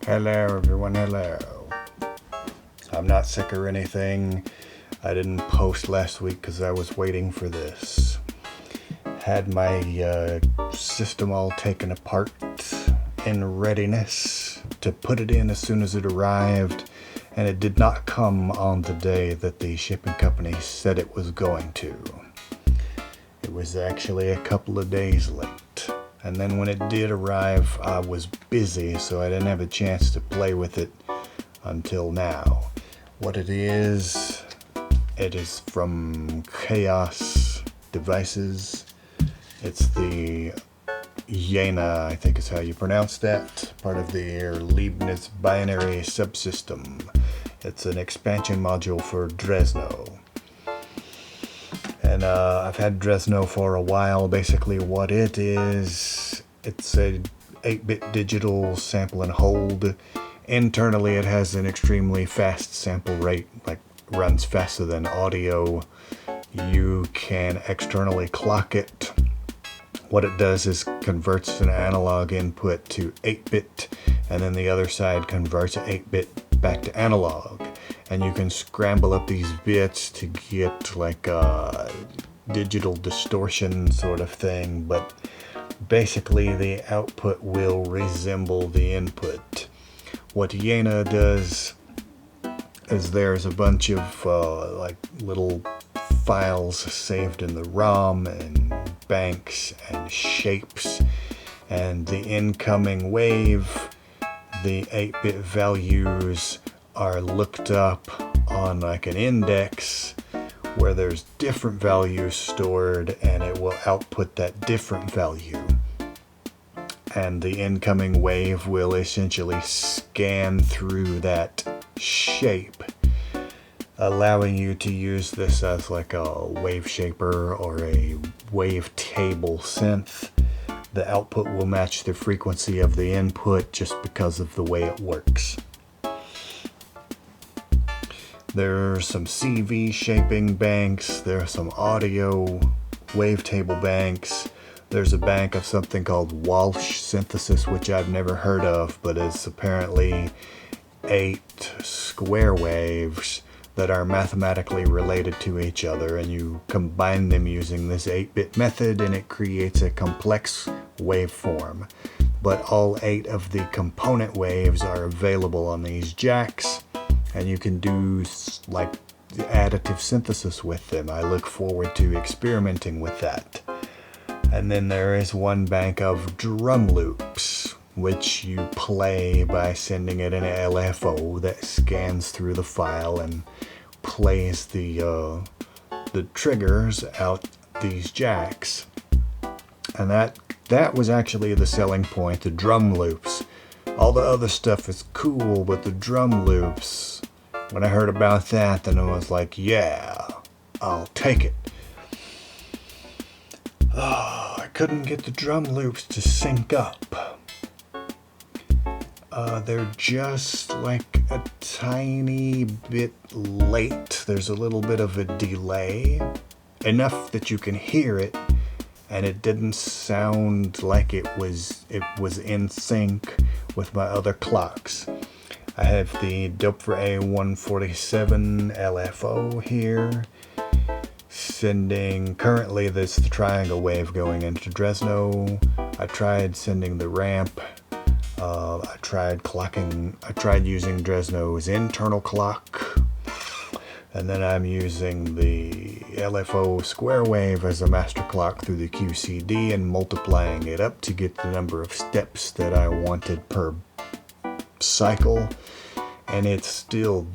Hello everyone, hello. I'm not sick or anything. I didn't post last week because I was waiting for this. Had my system all taken apart in readiness to put it in as soon as it arrived, and it did not come on the day that the shipping company said it was going to. It was actually a couple of days late. And then when it did arrive, I was busy, so I didn't have a chance to play with it until now. What it is from Chaos Devices. It's the Jena, I think is how you pronounce that, part of their Leibniz binary subsystem. It's an expansion module for Dresno. And I've had Dresno for a while. Basically what it is, it's a 8-bit digital sample and hold. Internally it has an extremely fast sample rate, like runs faster than audio. You can externally clock it. What it does is converts an analog input to 8-bit, and then the other side converts 8-bit back to analog. And you can scramble up these bits to get like a digital distortion sort of thing, but basically the output will resemble the input. What Jena does is there's a bunch of like little files saved in the ROM and banks and shapes, and the incoming wave, the 8-bit values are looked up on like an index where there's different values stored, and it will output that different value. And the incoming wave will essentially scan through that shape, allowing you to use this as like a wave shaper or a wave table synth. The output will match the frequency of the input just because of the way it works. There are some CV shaping banks, there are some audio wavetable banks, there's a bank of something called Walsh synthesis, which I've never heard of, but is apparently 8 square waves that are mathematically related to each other, and you combine them using this 8-bit method and it creates a complex waveform. But all 8 of the component waves are available on these jacks, and you can do like additive synthesis with them. I look forward to experimenting with that. And then there is one bank of drum loops, which you play by sending it an LFO that scans through the file and plays the triggers out these jacks. And that was actually the selling point, the drum loops. All the other stuff is cool, but the drum loops, when I heard about that, then I was like, yeah, I'll take it. I couldn't get the drum loops to sync up. They're just like a tiny bit late. There's a little bit of a delay, enough that you can hear it, and it didn't sound like it was in sync with my other clocks. I have the Dope for A147 LFO here, sending currently this triangle wave going into Dresno. I tried sending the ramp. I tried using Dresno's internal clock, and then I'm using the LFO square wave as a master clock through the QCD and multiplying it up to get the number of steps that I wanted per cycle. And it's still,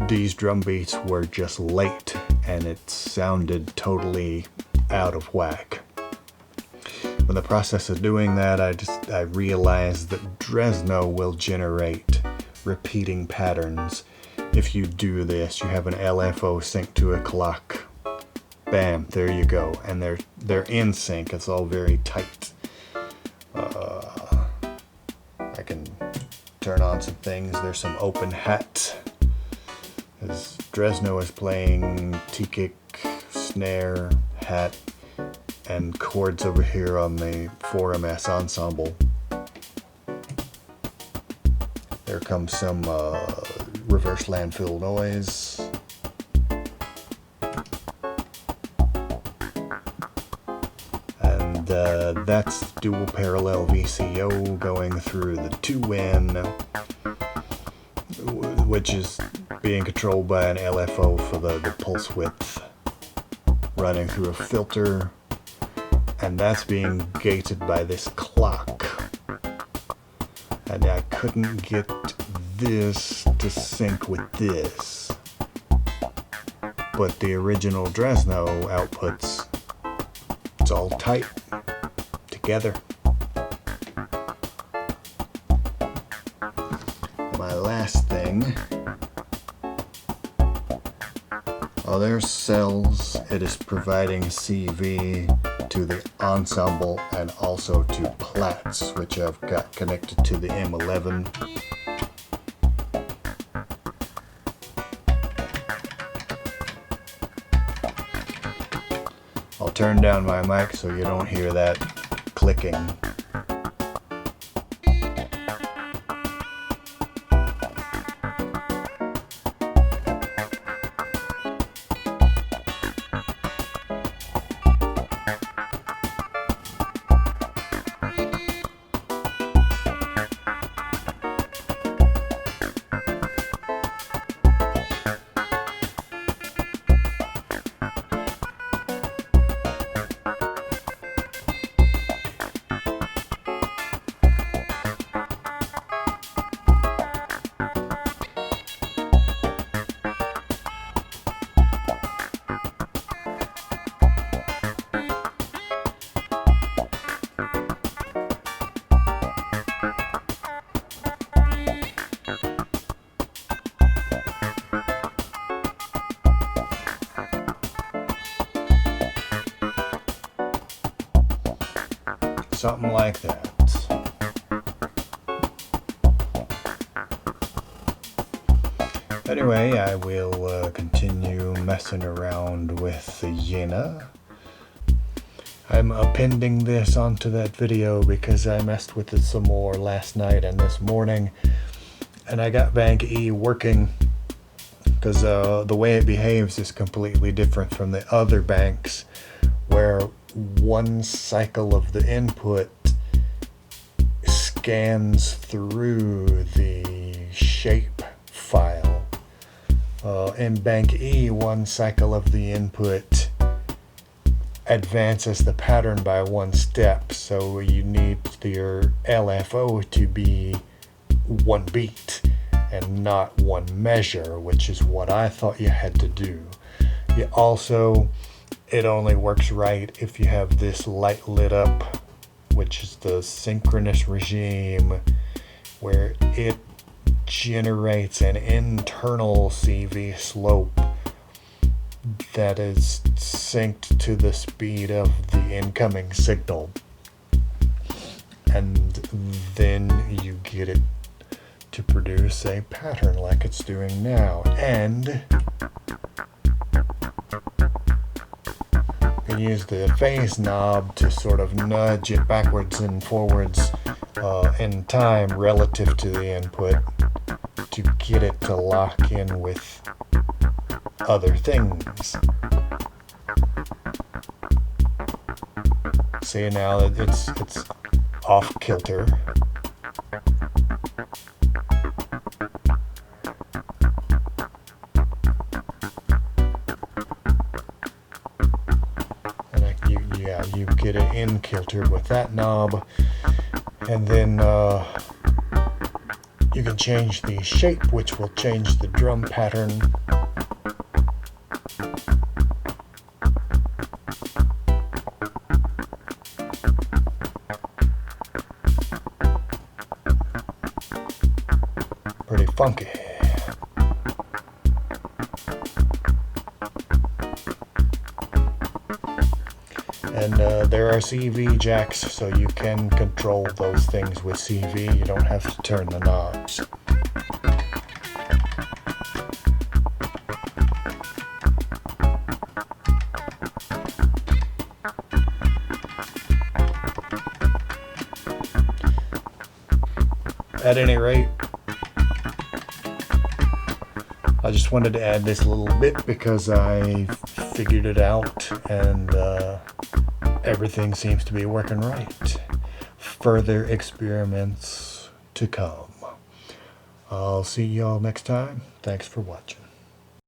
these drum beats were just late, and it sounded totally out of whack. In the process of doing that, I realized that Dresno will generate repeating patterns. If you do this, you have an LFO sync to a clock. Bam, there you go. And they're in sync. It's all very tight. I can turn on some things. There's some open hat. As Dresno is playing T-kick, snare, hat, and chords over here on the 4MS ensemble. There comes some reverse landfill noise. And that's dual parallel VCO going through the 2N, which is being controlled by an LFO for the pulse width, running through a filter, and that's being gated by this clock. And I couldn't get this to sync with this, but the original Dresno outputs, it's all tight together. My last thing, other cells, it is providing CV to the ensemble and also to plats, which I've got connected to the M11. I'll turn down my mic so you don't hear that clicking. Something like that. Anyway, I will continue messing around with the Jena. I'm appending this onto that video because I messed with it some more last night and this morning, and I got Bank E working because the way it behaves is completely different from the other banks, where one cycle of the input scans through the shape file. In Bank E, one cycle of the input advances the pattern by one step, so you need your LFO to be one beat and not one measure, which is what I thought you had to do. You also, it only works right if you have this light lit up, which is the synchronous regime, where it generates an internal CV slope that is synced to the speed of the incoming signal. And then you get it to produce a pattern like it's doing now. And you can use the phase knob to sort of nudge it backwards and forwards in time relative to the input to get it to lock in with other things. See, now that it's off kilter. And you get it in kilter with that knob, and then you can change the shape, which will change the drum pattern. Pretty funky. And there are CV jacks, so you can control those things with CV. You don't have to turn the knobs. At any rate, I just wanted to add this little bit because I figured it out and everything seems to be working right. Further experiments to come. I'll see y'all next time. Thanks for watching.